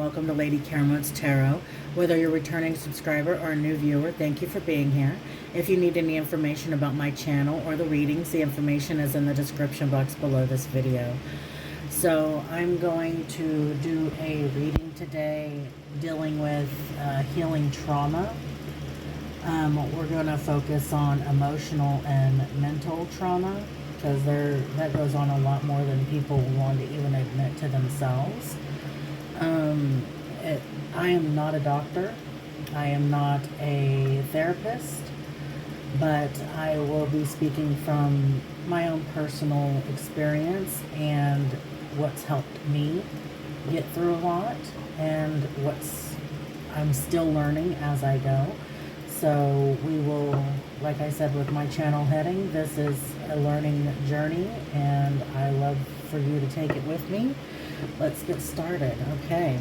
welcome to Lady Caramote's Tarot. Whether you're a returning subscriber or a new viewer, thank you for being here. If you need any information about my channel or the readings, the information is in the description box below this video. So I'm going to do a reading today dealing with healing trauma. We're going to focus on emotional and mental trauma, because that goes on a lot more than people want to even admit to themselves. I am not a doctor. I am not a therapist, but I will be speaking from my own personal experience and what's helped me get through a lot, and I'm still learning as I go. So we will, like I said with my channel heading, this is a learning journey, and I love for you to take it with me. Let's get started. Okay,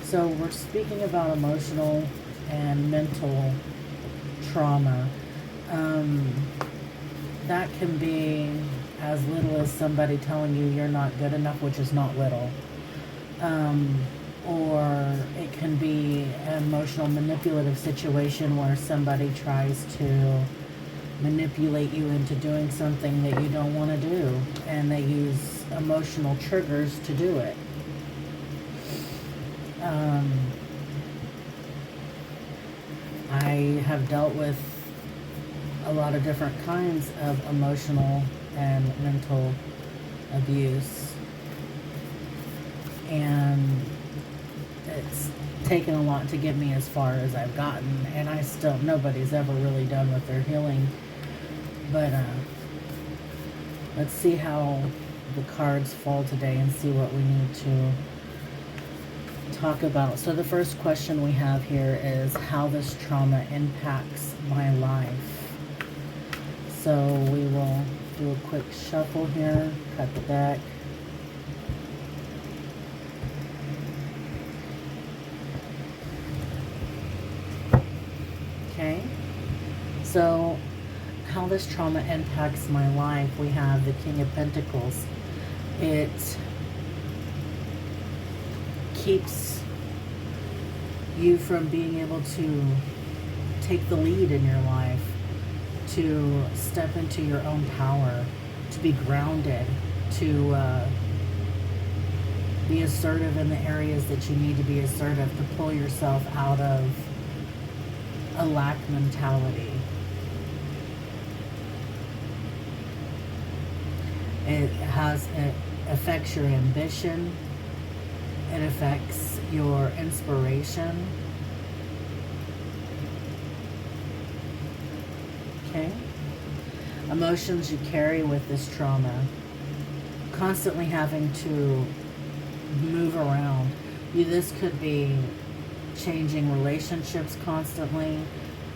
so we're speaking about emotional and mental trauma. That can be as little as somebody telling you you're not good enough, which is not little. Or it can be an emotional manipulative situation where somebody tries to manipulate you into doing something that you don't want to do, and they use emotional triggers to do it. I have dealt with a lot of different kinds of emotional and mental abuse, and it's taken a lot to get me as far as I've gotten, and nobody's ever really done with their healing. But let's see how the cards fall today and see what we need to talk about. So the first question we have here is how this trauma impacts my life. So we will do a quick shuffle here, cut the deck. Okay, so how this trauma impacts my life, we have the King of Pentacles. It keeps you from being able to take the lead in your life, to step into your own power, to be grounded, to be assertive in the areas that you need to be assertive, to pull yourself out of a lack mentality. It affects your ambition. It affects your inspiration. Okay. Emotions you carry with this trauma. Constantly having to move around. This could be changing relationships constantly.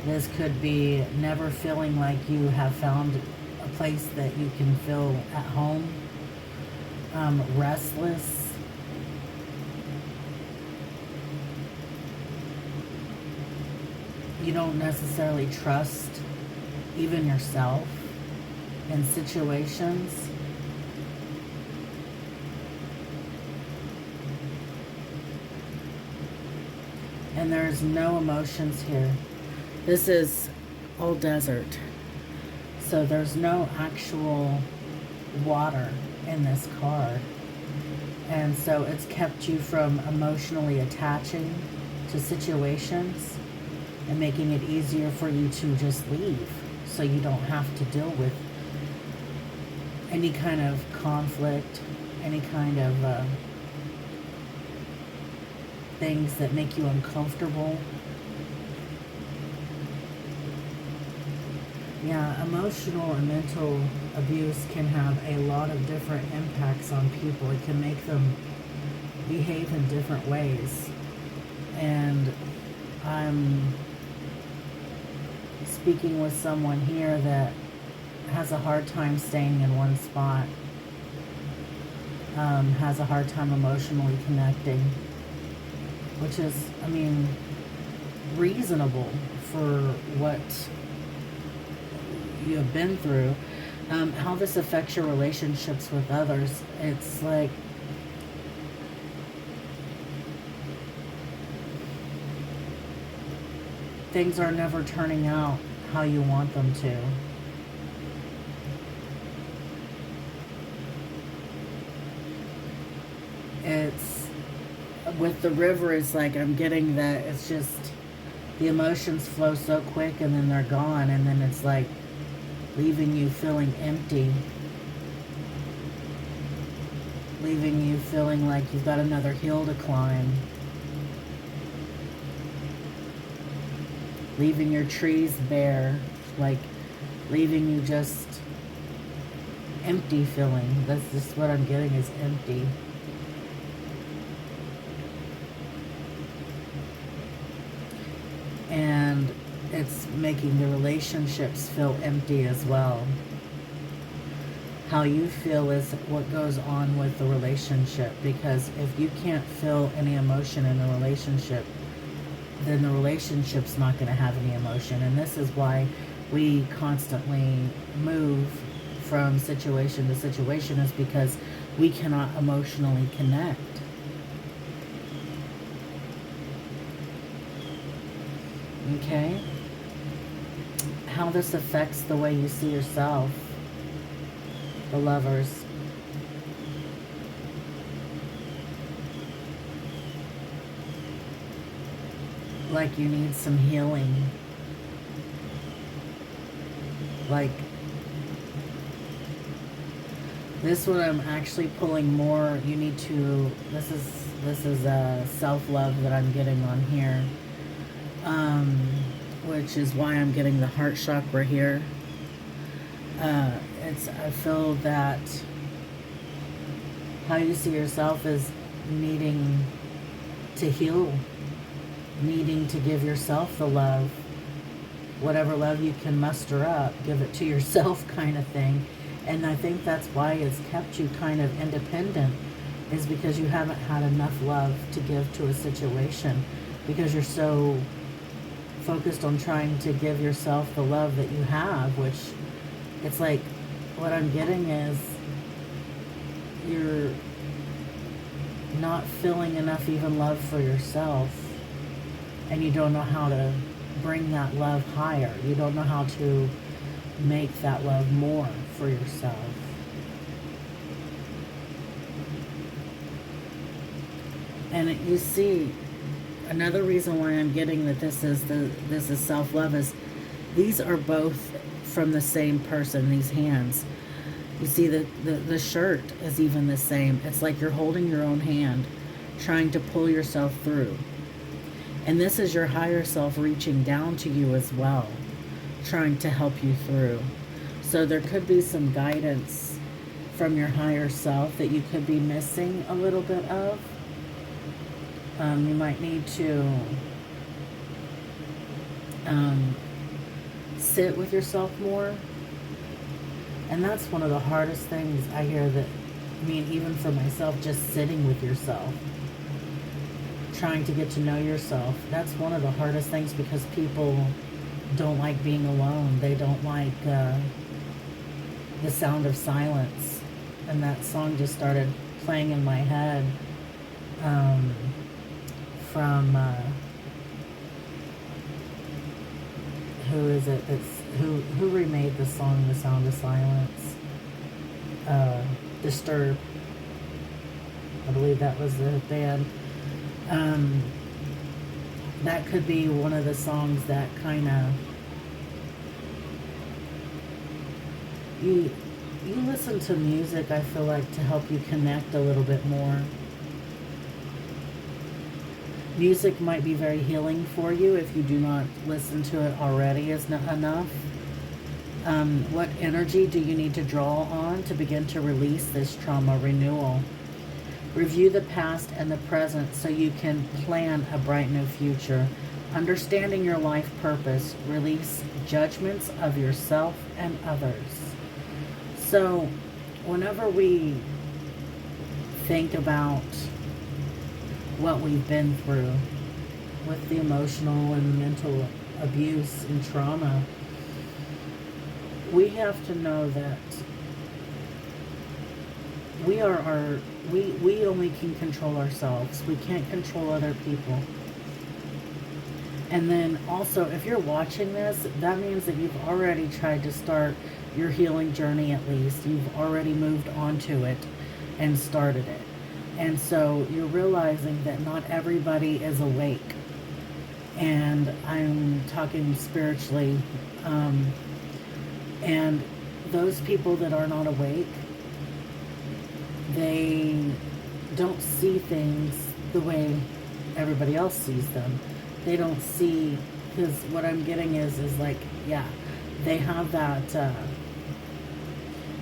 This could be never feeling like you have found a place that you can feel at home. Restless. You don't necessarily trust even yourself in situations. And there's no emotions here. This is all desert. So there's no actual water in this card. And so it's kept you from emotionally attaching to situations and making it easier for you to just leave, so you don't have to deal with any kind of conflict, any kind of things that make you uncomfortable. Yeah, emotional and mental abuse can have a lot of different impacts on people. It can make them behave in different ways. And I'm speaking with someone here that has a hard time staying in one spot, has a hard time emotionally connecting, which is, I mean, reasonable for what you have been through. How this affects your relationships with others, it's like things are never turning out how you want them to. It's, with the river, it's like I'm getting that it's just, the emotions flow so quick and then they're gone, and then it's like leaving you feeling empty. Leaving you feeling like you've got another hill to climb. Leaving your trees bare. Like leaving you just empty feeling. That's just what I'm getting, is empty. And it's making the relationships feel empty as well. How you feel is what goes on with the relationship, because if you can't feel any emotion in a relationship, then the relationship's not going to have any emotion. And this is why we constantly move from situation to situation, is because we cannot emotionally connect. Okay? How this affects the way you see yourself. The Lovers. Like you need some healing. Like this one, I'm actually pulling more. You need to, this is self-love that I'm getting on here. Which is why I'm getting the heart chakra here. I feel that how you see yourself is needing to heal, needing to give yourself the love, whatever love you can muster up, give it to yourself, kind of thing. And I think that's why it's kept you kind of independent, is because you haven't had enough love to give to a situation, because you're so focused on trying to give yourself the love that you have, which it's like, what I'm getting is you're not feeling enough even love for yourself, and you don't know how to bring that love higher. You don't know how to make that love more for yourself. And you see, another reason why I'm getting that this is self-love is these are both from the same person, these hands. You see the shirt is even the same. It's like you're holding your own hand, trying to pull yourself through. And this is your higher self reaching down to you as well, trying to help you through. So there could be some guidance from your higher self that you could be missing a little bit of. You might need to sit with yourself more. And that's one of the hardest things I hear, that, I mean, even for myself, just sitting with yourself, trying to get to know yourself. That's one of the hardest things, because people don't like being alone. They don't like the sound of silence. And that song just started playing in my head from who is it? Who remade the song "The Sound of Silence"? Disturbed. I believe that was the band. That could be one of the songs that kind of you listen to music, I feel like, to help you connect a little bit more. Music might be very healing for you if you do not listen to it already is not enough. What energy do you need to draw on to begin to release this trauma renewal? Review the past and the present so you can plan a bright new future. Understanding your life purpose. Release judgments of yourself and others. So, whenever we think about what we've been through with the emotional and mental abuse and trauma, we have to know that we only can control ourselves. We can't control other people. And then also, if you're watching this, that means that you've already tried to start your healing journey at least. You've already moved on to it and started it. And so you're realizing that not everybody is awake. And I'm talking spiritually. And those people that are not awake, they don't see things the way everybody else sees them. They don't see, because what I'm getting is like, yeah, they have that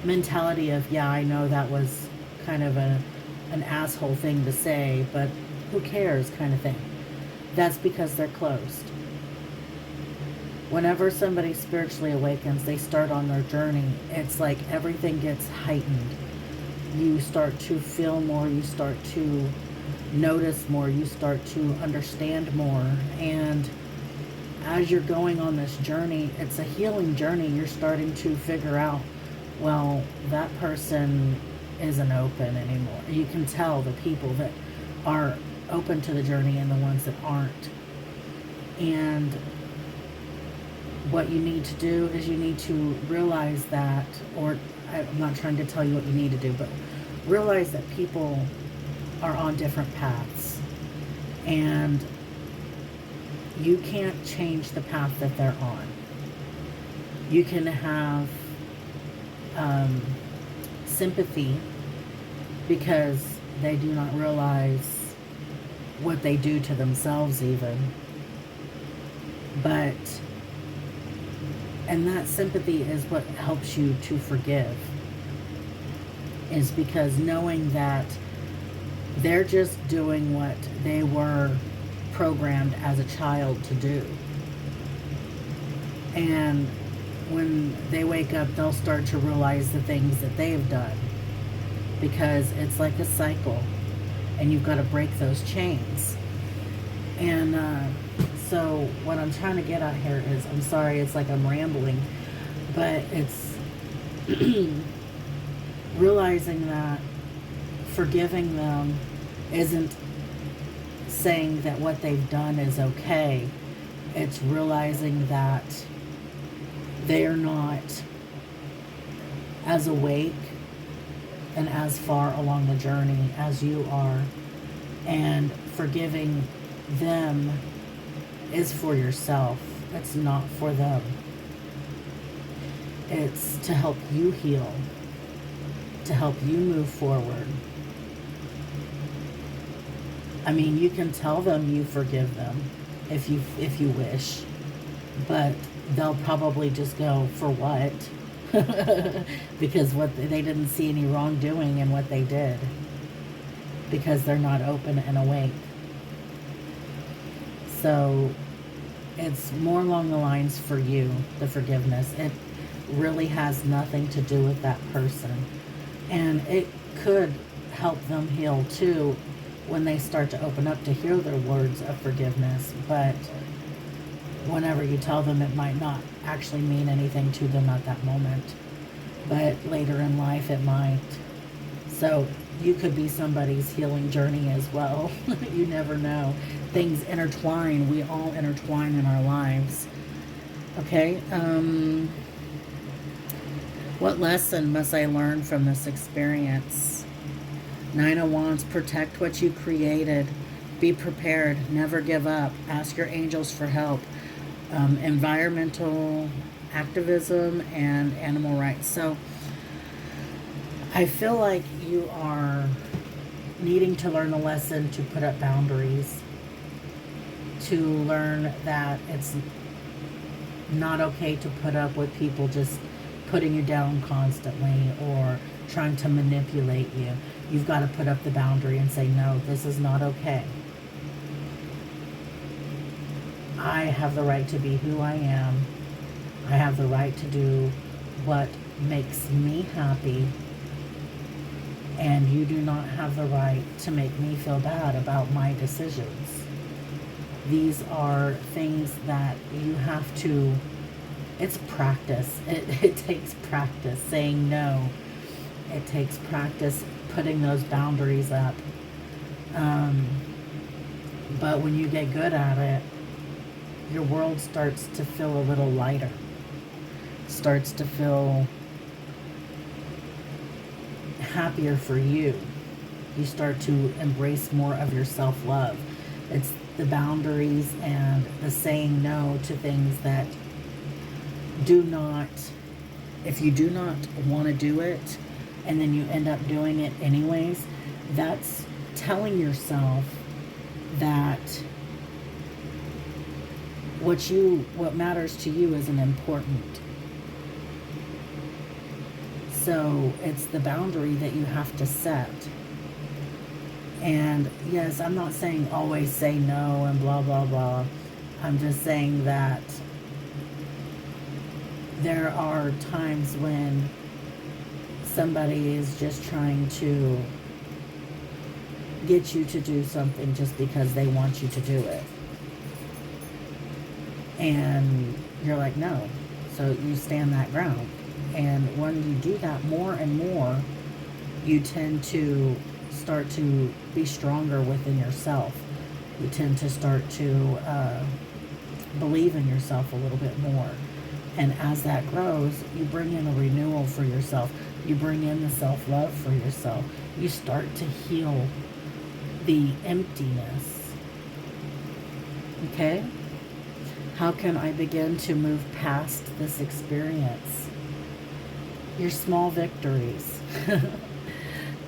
mentality of, yeah, I know that was kind of an asshole thing to say, but who cares kind of thing. That's because they're closed. Whenever somebody spiritually awakens, they start on their journey. It's like everything gets heightened. You start to feel more, you start to notice more, you start to understand more. And as you're going on this journey, it's a healing journey. You're starting to figure out, well, that person isn't open anymore. You can tell the people that are open to the journey and the ones that aren't. And what you need to do is you need to realize that, or I'm not trying to tell you what you need to do, but realize that people are on different paths. And you can't change the path that they're on. You can have sympathy because they do not realize what they do to themselves even. But, and that sympathy is what helps you to forgive, is because knowing that they're just doing what they were programmed as a child to do. And when they wake up, they'll start to realize the things that they've done, because it's like a cycle and you've got to break those chains. And so what I'm trying to get at here is, I'm sorry, it's like I'm rambling, but it's realizing that forgiving them isn't saying that what they've done is okay. It's realizing that they are not as awake and as far along the journey as you are. And forgiving them is for yourself. It's not for them. It's to help you heal, to help you move forward. I mean, you can tell them you forgive them if you wish, but they'll probably just go, for what? Because they didn't see any wrongdoing in what they did, because they're not open and awake. So it's more along the lines for you, the forgiveness. It really has nothing to do with that person. And it could help them heal too when they start to open up to hear their words of forgiveness. But whenever you tell them, it might not actually mean anything to them at that moment. But later in life, it might. So you could be somebody's healing journey as well. You never know. Things intertwine. We all intertwine in our lives. Okay. What lesson must I learn from this experience? Nine of Wands, protect what you created. Be prepared. Never give up. Ask your angels for help. Environmental activism and animal rights. So I feel like you are needing to learn a lesson to put up boundaries, to learn that it's not okay to put up with people just putting you down constantly or trying to manipulate you. You've got to put up the boundary and say, no, this is not okay. I have the right to be who I am. I have the right to do what makes me happy. And you do not have the right to make me feel bad about my decisions. These are things that you have to, it's practice. It takes practice saying no. It takes practice putting those boundaries up. But when you get good at it, your world starts to feel a little lighter, starts to feel happier for you. You start to embrace more of your self-love. It's the boundaries and the saying no to things that do not, if you do not want to do it and then you end up doing it anyways, that's telling yourself that what matters to you isn't important. So it's the boundary that you have to set. And yes, I'm not saying always say no and blah, blah, blah. I'm just saying that there are times when somebody is just trying to get you to do something just because they want you to do it. And you're like, no. So you stand that ground. And when you do that more and more, you tend to start to be stronger within yourself. You tend to start to believe in yourself a little bit more. And as that grows, you bring in a renewal for yourself. You bring in the self-love for yourself. You start to heal the emptiness. Okay? How can I begin to move past this experience? Your small victories.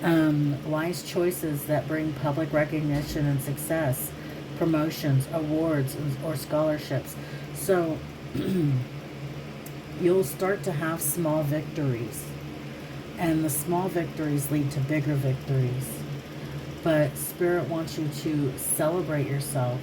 Wise choices that bring public recognition and success, promotions, awards, or scholarships. So you'll start to have small victories, and the small victories lead to bigger victories. But Spirit wants you to celebrate yourself,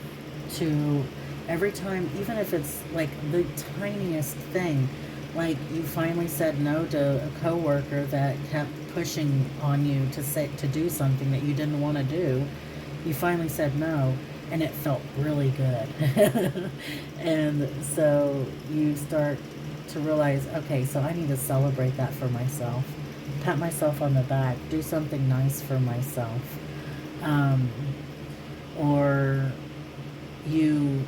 to every time, even if it's like the tiniest thing, like you finally said no to a coworker that kept pushing on you to do something that you didn't want to do. You finally said no, and it felt really good. And so you start to realize, okay, so I need to celebrate that for myself. Pat myself on the back. Do something nice for myself. Or you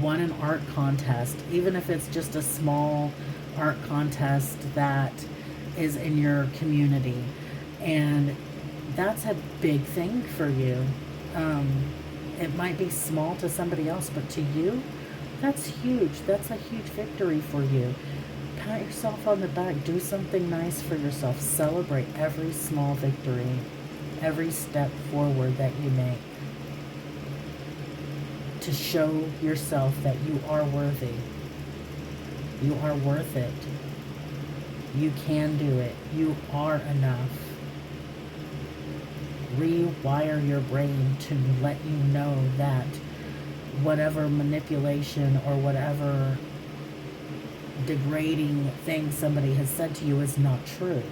won an art contest, even if it's just a small art contest that is in your community, and that's a big thing for you. It might be small to somebody else, but to you, that's huge. That's a huge victory for you. Pat yourself on the back. Do something nice for yourself. Celebrate every small victory, every step forward that you make, to show yourself that you are worthy. You are worth it. You can do it. You are enough. Rewire your brain to let you know that whatever manipulation or whatever degrading thing somebody has said to you is not true.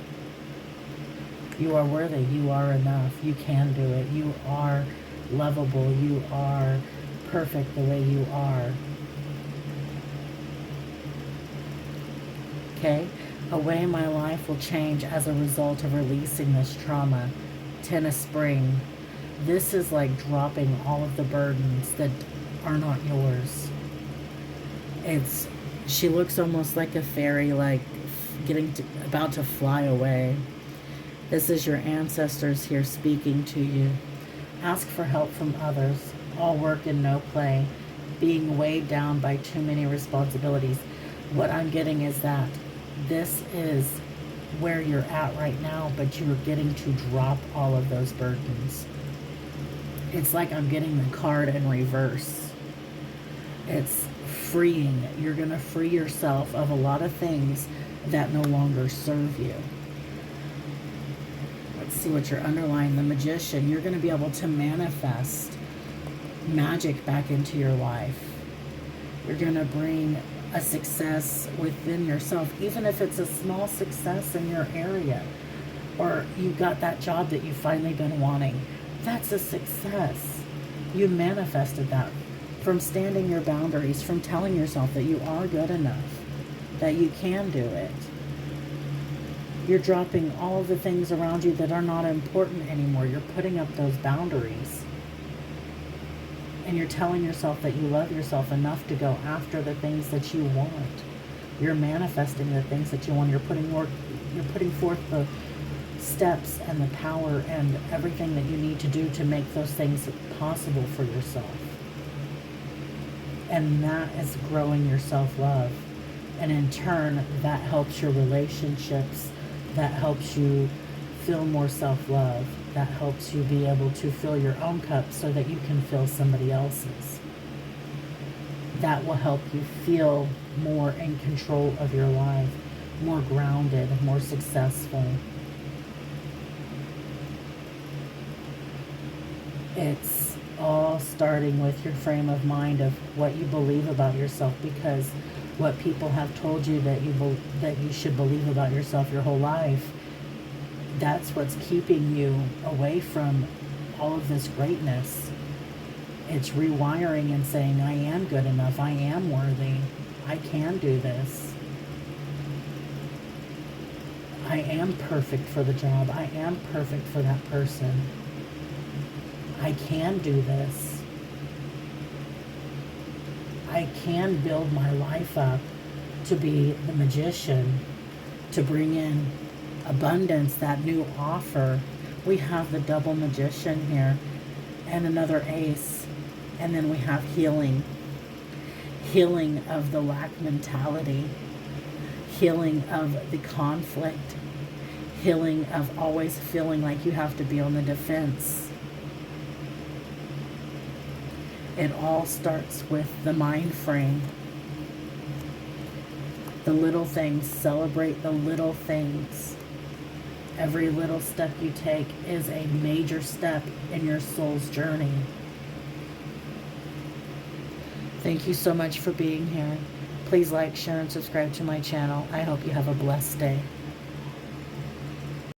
You are worthy. You are enough. You can do it. You are lovable. You are perfect the way you are. Okay? A way my life will change as a result of releasing this trauma. Ten of Spring. This is like dropping all of the burdens that are not yours. She looks almost like a fairy, like about to fly away. This is your ancestors here speaking to you. Ask for help from others. All work and no play. Being weighed down by too many responsibilities. What I'm getting is that this is where you're at right now, but you're getting to drop all of those burdens. It's like I'm getting the card in reverse. It's freeing. You're going to free yourself of a lot of things that no longer serve you. Let's see what you're underlying. The Magician. You're going to be able to manifest magic back into your life. You're going to bring a success within yourself, even if it's a small success in your area, or you got that job that you've finally been wanting. That's a success. You manifested that from standing your boundaries, from telling yourself that you are good enough, that you can do it. You're dropping all of the things around you that are not important anymore. You're putting up those boundaries. And you're telling yourself that you love yourself enough to go after the things that you want. You're manifesting the things that you want. You're putting forth the steps and the power and everything that you need to do to make those things possible for yourself. And that is growing your self-love. And in turn, that helps your relationships. That helps you feel more self-love. That helps you be able to fill your own cup so that you can fill somebody else's. That will help you feel more in control of your life, more grounded, more successful. It's all starting with your frame of mind of what you believe about yourself, because what people have told you that you should believe about yourself your whole life, that's what's keeping you away from all of this greatness. It's rewiring and saying, I am good enough, I am worthy, I can do this. I am perfect for the job, I am perfect for that person. I can do this. I can build my life up to be the magician, to bring in abundance, that new offer. We have the double magician here and another ace, and then we have healing of the lack mentality, healing of the conflict, healing of always feeling like you have to be on the defense. It all starts with the mind frame. The little things, celebrate the little things. Every little step you take is a major step in your soul's journey. Thank you so much for being here. Please like, share, and subscribe to my channel. I hope you have a blessed day.